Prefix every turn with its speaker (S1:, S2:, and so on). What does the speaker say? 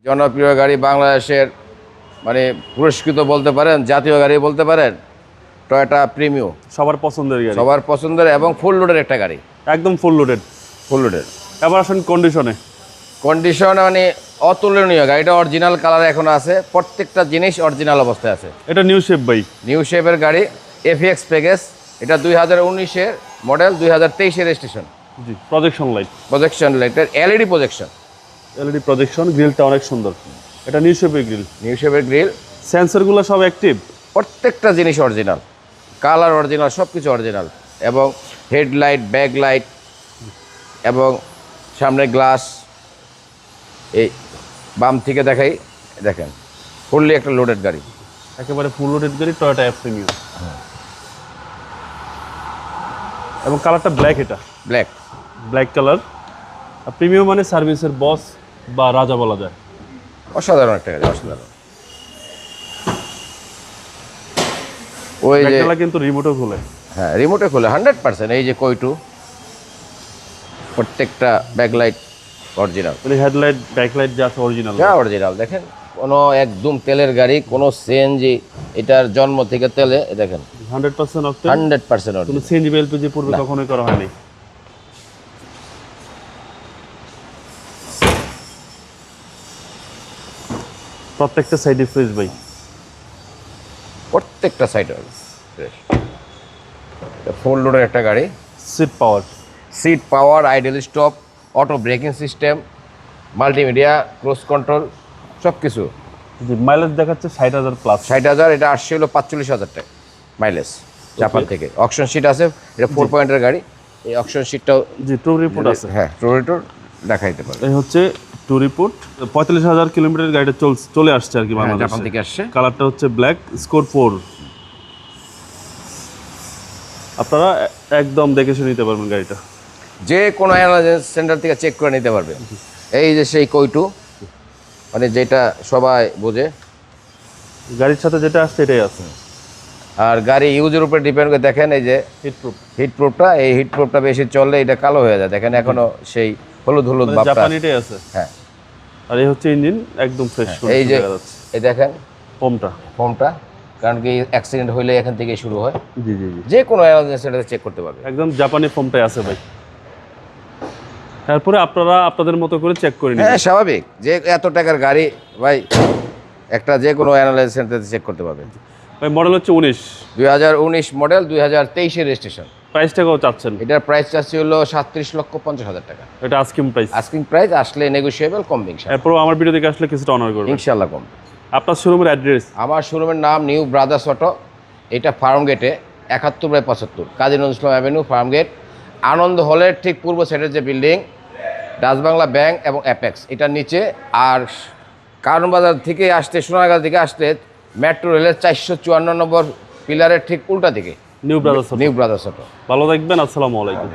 S1: জনপ্রিয় গাড়ি বাংলাদেশের মানে পুরস্কৃত বলতে পারেন, জাতীয় গাড়ি বলতে পারেন, টয়োটা প্রিমিও।
S2: সবার পছন্দের গাড়ি,
S1: সবার পছন্দের এবং ফুল লোডের একটা গাড়ি,
S2: একদম ফুল লোডেড।
S1: ফুল লোডের।
S2: এবার আসেন কন্ডিশনে।
S1: কন্ডিশন মানে অতুলনীয়, গাড়িটা অরিজিনাল কালার এখনো আছে, প্রত্যেকটা জিনিস অরিজিনাল অবস্থায় আছে।
S2: এটা নিউ শেপ ভাই,
S1: নিউ শেপের গাড়ি, এফএক্স প্যাকেজ। এটা 2019-এর মডেল, 2023-এর রেজিস্ট্রেশন।
S2: জি, প্রজেকশন লাইট,
S1: প্রজেকশন লাইটের এলইডি প্রজেকশন,
S2: এলইডি প্রজেকশন। গ্রিলটা অনেক সুন্দর, এটা নিউ শেপের গ্রিল।
S1: নিউ শেপের গ্রিল।
S2: সেন্সরগুলো সব অ্যাক্টিভ,
S1: প্রত্যেকটা জিনিস অরিজিনাল, কালার অরিজিনাল, সব কিছু অরিজিনাল। এবং হেডলাইট, ব্যাক লাইট এবং সামনে গ্লাস। এই বাম থেকে দেখাই, দেখেন ফুললি একটা লোডেড গাড়ি,
S2: একেবারে ফুল লোডেড গাড়ি, টয়োটা প্রিমিয়াম। এবং কালারটা ব্ল্যাক, এটা
S1: ব্ল্যাক
S2: ব্ল্যাক কালার। প্রিমিয়াম মানে সার্ভিসের বস বা রাজা বলা যায়।
S1: অসাধারণ একটা গাড়ি, অসাধারণ। ওই যে
S2: কিন্তু রিমোটও খোলে।
S1: হ্যাঁ, রিমোটে খোলে 100%। এই যে কইটু, প্রত্যেকটা ব্যাকলাইট অরিজিনাল,
S2: হেডলাইট, ব্যাকলাইট যা আছে অরিজিনাল,
S1: যা অরিজিনাল। দেখেন কোনো একদম তেলের গাড়ি, কোনো সিএনজি, এটার জন্ম থেকে তেলে, দেখেন
S2: 100% অক্টেন,
S1: 100%
S2: কোনো
S1: অরিজিনাল।
S2: সিএনজি বা এলপিজি পূর্বে কখনোই করা হয়নি। প্রত্যেকটা সাইডে ফ্রেশ ভাই,
S1: প্রত্যেকটা সাইড ফুল লোডের একটা গাড়ি।
S2: Seat power,
S1: seat power, idle stop, auto braking system, multimedia, cruise control, সব কিছু।
S2: জি, মাইলেজ দেখাচ্ছে 60,000 প্লাস।
S1: 60,000, এটা আসছে হলো 45,000 টাকা মাইলেজ জাপান থেকে। অকশন শিট আছে, এটা 4 পয়েন্টের গাড়ি। এই অকশন শিটটাও,
S2: জি, টু রিপোর্ট আছে।
S1: হ্যাঁ, টোরিটোর দেখাইতে পারে।
S2: এই হচ্ছে টু রিপোর্ট। 45,000 কিলোমিটার গাড়িটা চলে আসছে আর কি বাংলাদেশে।
S1: জাপান থেকে আসছে।
S2: কালারটা হচ্ছে ব্ল্যাক, স্কোর 4। আপনারা একদম দেখে শুনে নিতে পারবেন গাড়িটা,
S1: যে কোনো অ্যানালাইসিস সেন্টার থেকে চেক করে নিতে পারবে। এই যে সেই কইটু, মানে যেটা সবাই বোঝে,
S2: গাড়ির সাথে যেটা আসছে এটাই আছে।
S1: আর গাড়ি ইউজের উপরে ডিপেন্ড করে। দেখেন এই যে
S2: হিটপ্রুফ,
S1: হিটপ্রুফটা, এই হিটপ্রুফটা বেশি চললে এটা কালো হয়ে যায়। দেখেন এখনো সেই হলুদ হলুদ ভাবটা আছে।
S2: জাপানিটাই আছে।
S1: হ্যাঁ,
S2: আর এই হচ্ছে ইঞ্জিন, একদম ফ্রেশ।
S1: এই যে এই দেখেন
S2: ফোমটা,
S1: কারণ কি অ্যাক্সিডেন্ট হইলে এখান থেকে শুরু হয়।
S2: জি জি জি,
S1: যে কোনো অ্যানালাইসিস সেন্টারে চেক করতে পারবে।
S2: একদম জাপানি ফোমটাই আছে ভাই। তারপরে আপনারা আপনাদের মতো করে চেক করে নিন।
S1: হ্যাঁ, স্বাভাবিক, যে এত টাকার গাড়ি ভাই, একটা যে কোনো অ্যানালাইসিস সেন্টারে চেক করতে পারবে।
S2: ভাই মডেল হচ্ছে
S1: 2019 মডেল, 2023-এর রেজিস্ট্রেশন।
S2: প্রাইসটা কত চাচ্ছেন?
S1: এটার প্রাইস চাচ্ছি হলো 37,50,000 টাকা।
S2: এটা আস্কিং প্রাইস।
S1: আস্কিং প্রাইস, আসলে নেগোশিয়েবল, কমবে ইনশাআল্লাহ।
S2: এরপর আমার ভিডিও দেখে আসলে কিছুটা অনার করবেন
S1: ইনশাআল্লাহ কম।
S2: আপনার শোরুমের অ্যাড্রেস?
S1: আমার শোরুমের নাম নিউ ব্রাদার্স অটো। এটা ফার্ম গেটে 71/75, Kazi Nazrul Islam avenue, farm gate. আনন্দ হলের ঠিক পূর্ব সাইডের যে বিল্ডিং, ডাচ বাংলা ব্যাংক এবং অ্যাপেক্স, এটার নিচে। আর কারণ বাজার থেকে আসতে, সোনারগাঁ থেকে আসতে, মেট্রো রেলের 454 নম্বর পিলারের ঠিক উল্টা দিকে
S2: new brothers.
S1: New brothers auto.
S2: ভালো থাকবেন, আসসালামু আলাইকুম।